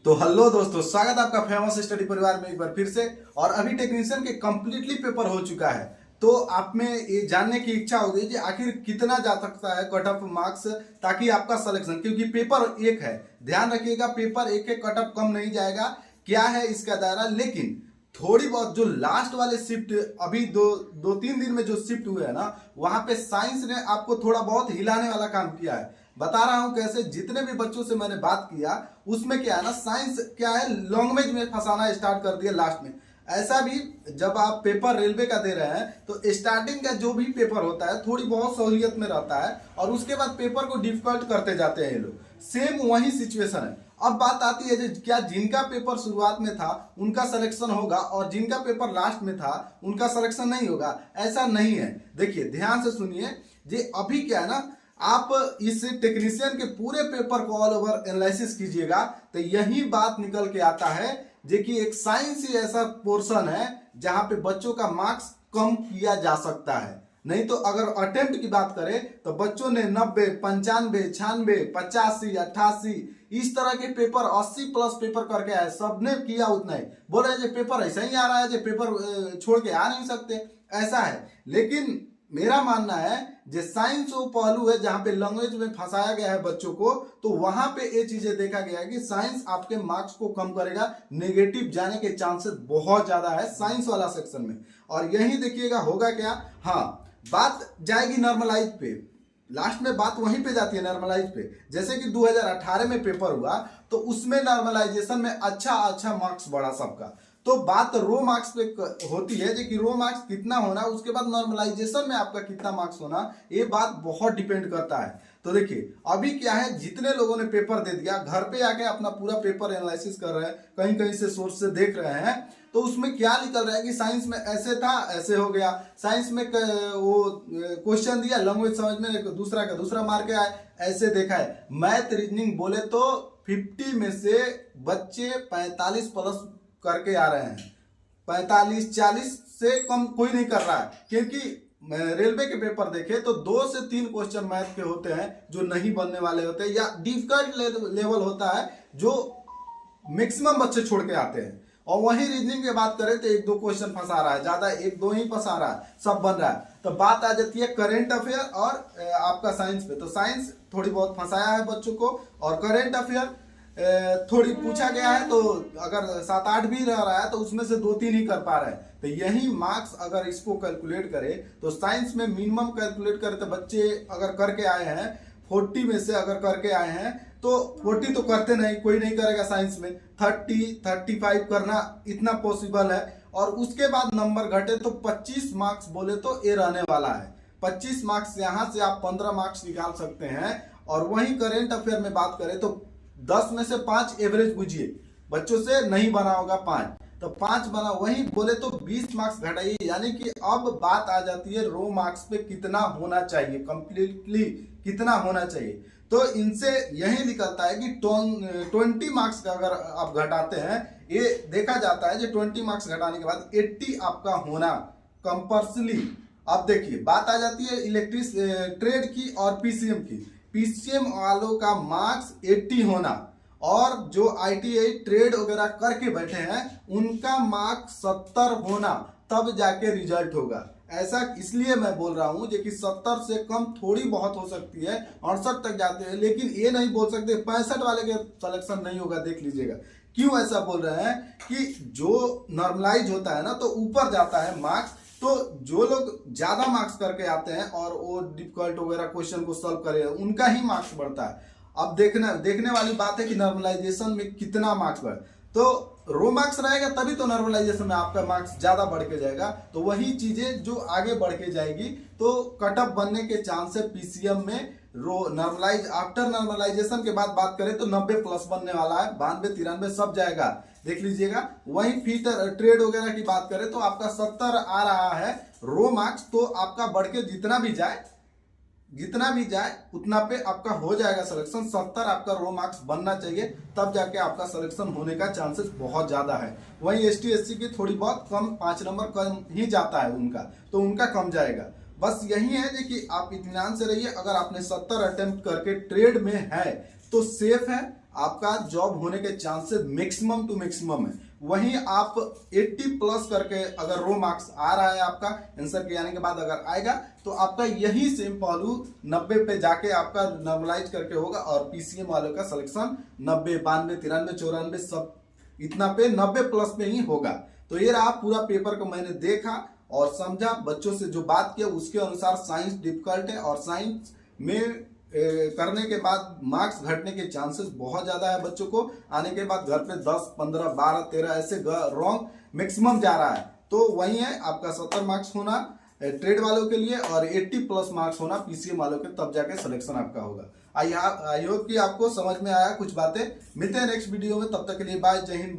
तो हेलो दोस्तों, स्वागत है आपका फेमस स्टडी परिवार में एक बार फिर से। और अभी टेक्नीशियन के कंप्लीटली पेपर हो चुका है। तो आप में ये जानने की इच्छा होगी कि आखिर कितना जा सकता है कट ऑफ मार्क्स, ताकि आपका सिलेक्शन, क्योंकि पेपर एक है, ध्यान रखिएगा, पेपर एक है, कट ऑफ कम नहीं जाएगा। क्या है इसका दायरा, लेकिन थोड़ी बहुत जो लास्ट वाले शिफ्ट अभी दो तीन दिन में जो शिफ्ट हुए हैं ना, वहां पे साइंस ने आपको थोड़ा बहुत हिलाने वाला काम किया है। बता रहा हूं कैसे। जितने भी बच्चों से मैंने बात किया उसमें क्या है ना, साइंस क्या है, लैंग्वेज में फंसाना स्टार्ट कर दिया लास्ट में। ऐसा भी जब आप पेपर रेलवे का दे रहे हैं तो स्टार्टिंग का जो भी पेपर होता है थोड़ी बहुत सहूलियत में रहता है, और उसके बाद पेपर को डिफिकल्ट करते जाते हैं ये लोग। सेम वही सिचुएशन है। अब बात आती है जो क्या जिनका पेपर शुरुआत में था उनका सिलेक्शन होगा और जिनका पेपर लास्ट में था उनका सिलेक्शन नहीं होगा, ऐसा नहीं है। देखिए ध्यान से सुनिए, जे अभी क्या है ना, आप इस टेक्नीशियन के पूरे पेपर को ऑल ओवर एनालिसिस कीजिएगा तो यही बात निकल के आता है जे कि एक साइंस ही ऐसा पोर्शन है जहां पे बच्चों का मार्क्स कम किया जा सकता है। नहीं तो अगर अटेम्प्ट की बात करें तो बच्चों ने 90, 95, 96, 85, 88 इस तरह के पेपर 80 प्लस पेपर करके आए, सबने किया उतना ही। बोल रहे पेपर ऐसा ही आ रहा है, जो पेपर छोड़ के आ नहीं सकते, ऐसा है। लेकिन मेरा मानना है जो साइंस वो पहलू है जहां पे लैंग्वेज में फंसाया गया है बच्चों को, तो वहां पे ये चीजें देखा गया है कि साइंस आपके मार्क्स को कम करेगा, नेगेटिव जाने के चांसेस बहुत ज्यादा है साइंस वाला सेक्शन में। और यही देखिएगा होगा क्या, हाँ बात जाएगी नॉर्मलाइज पे, लास्ट में बात वहीं पे जाती है नॉर्मलाइज पे। जैसे कि 2018 में पेपर हुआ तो उसमें नॉर्मलाइजेशन में अच्छा मार्क्स बढ़ा सबका। तो बात रो मार्क्स पे होती है जो कि रो मार्क्स कितना होना, उसके बाद नॉर्मलाइजेशन में आपका कितना मार्क्स होना, ये बात बहुत डिपेंड करता है। तो देखिए अभी क्या है, जितने लोगों ने पेपर दे दिया घर पे आके अपना पूरा पेपर एनालिसिस कर रहे हैं, कहीं कहीं से सोर्स से देख रहे हैं, तो उसमें क्या निकल रहा है कि साइंस में ऐसे था ऐसे हो गया, साइंस में वो क्वेश्चन दिया लैंग्वेज समझ में दूसरा का दूसरा मार के आए, ऐसे देखा है। मैथ रीजनिंग बोले तो 50 में से बच्चे 45 प्लस करके आ रहे हैं, 45-40 से कम कोई नहीं कर रहा है। क्योंकि रेलवे के पेपर देखे तो 2 से 3 क्वेश्चन मैथ के होते हैं जो नहीं बनने वाले होते हैं, या डिफिकल्ट लेवल होता है जो मैक्सिमम बच्चे छोड़ के आते हैं। और वही रीजनिंग की बात करें तो 1-2 क्वेश्चन फंसा रहा है, ज्यादा 1-2 ही फंसा रहा है, सब बन रहा है। तो बात आ जाती है करेंट अफेयर और आपका साइंस पे। तो साइंस थोड़ी बहुत फंसाया है बच्चों को, और करेंट अफेयर थोड़ी पूछा गया है, तो अगर 7-8 भी रह रहा है तो उसमें से 2-3 ही कर पा रहे हैं। तो यही मार्क्स अगर इसको कैलकुलेट करें तो साइंस में मिनिमम कैलकुलेट करें तो बच्चे अगर करके आए हैं 40 में से, अगर करके आए हैं तो 40 तो करते नहीं, कोई नहीं करेगा साइंस में, 30-35 करना इतना पॉसिबल है। और उसके बाद नंबर घटे तो 25 मार्क्स बोले तो ये रहने वाला है। 25 मार्क्स यहाँ से आप 15 मार्क्स निकाल सकते हैं। और वही करेंट अफेयर में बात करें तो 10 में से 5 एवरेज बुझिए, बच्चों से नहीं बना होगा 5, तो 5 बना, वही बोले तो 20 मार्क्स घटाइए। यानी कि अब बात आ जाती है रो मार्क्स पे कितना होना चाहिए, कंप्लीटली कितना होना चाहिए। तो इनसे यही निकलता है कि 20 मार्क्स का अगर आप घटाते हैं, ये देखा जाता है जो 20 मार्क्स घटाने के बाद 80 आपका होना कंपल्सरी। अब देखिए बात आ जाती है इलेक्ट्रिक ट्रेड की और पीसीएम की। पीसीएम वालों का मार्क्स 80 होना, और जो आईटीआई ट्रेड वगैरह करके बैठे हैं उनका मार्क्स 70 होना, तब जाके रिजल्ट होगा। ऐसा इसलिए मैं बोल रहा हूं कि 70 से कम थोड़ी बहुत हो सकती है, 68 तक जाते हैं, लेकिन ये नहीं बोल सकते 65 वाले के सिलेक्शन नहीं होगा। देख लीजिएगा क्यों ऐसा बोल रहे हैं कि जो नॉर्मलाइज होता है ना तो ऊपर जाता है मार्क्स, तो जो लोग ज्यादा मार्क्स करके आते हैं और वो डिफिकल्ट वगैरह क्वेश्चन को सॉल्व करे उनका ही मार्क्स बढ़ता है। अब देखने वाली बात है कि नॉर्मलाइजेशन में कितना मार्क्स बढ़े। तो रो मार्क्स रहेगा तभी तो नॉर्मलाइजेशन में आपका मार्क्स ज्यादा बढ़ के जाएगा। तो वही चीजें जो आगे बढ़ के जाएगी तो कट ऑफ बनने के चांस है पीसीएम में। रो नॉर्मलाइज आफ्टर नॉर्मलाइजेशन के बाद बात करें तो 90 प्लस बनने वाला है, 92-93 सब जाएगा, देख लीजिएगा। वही फीट ट्रेड वगैरह की बात करें तो आपका 70 आ रहा है रो मार्क्स, तो आपका बढ़ के जितना भी जाए उतना पे आपका हो जाएगा सिलेक्शन। 70 आपका रो मार्क्स बनना चाहिए, तब जाके आपका सिलेक्शन होने का चांसेस बहुत ज्यादा है। वहीं एसटी एससी की थोड़ी बहुत कम, 5 नंबर कम ही जाता है उनका, तो उनका कम जाएगा। बस यही है कि आप इत्मीनान से रहिए। अगर आपने 70 अटेम्प्ट करके ट्रेड में है तो सेफ है, आपका जॉब होने के चांसेस मैक्सिमम टू मैक्सिमम है। वहीं आप 80 प्लस करके अगर रो मार्क्स आ रहा है आपका आंसर के आने के बाद अगर आएगा तो आपका यही सेम पहलू 90 पे जाके आपका नॉर्मलाइज करके होगा और पीसीएम वालों का सिलेक्शन 90, 92, 93, 94 सब इतना पे 90 प्लस में ही होगा। तो ये रहा पूरा पेपर को मैंने देखा और समझा, बच्चों से जो बात किया उसके अनुसार साइंस डिफिकल्ट है और साइंस में करने के बाद मार्क्स घटने के चांसेस बहुत ज्यादा है। बच्चों को आने के बाद घर पे 10, 15, 12, 13 ऐसे रॉन्ग मैक्सिमम जा रहा है। तो वही है आपका 70 मार्क्स होना ट्रेड वालों के लिए और 80 प्लस मार्क्स होना पीसीएम वालों के, तब जाके सिलेक्शन आपका होगा। आई होप कि आपको समझ में आया कुछ बातें। मिलते हैं नेक्स्ट वीडियो में, तब तक के लिए बाय, जय हिंद।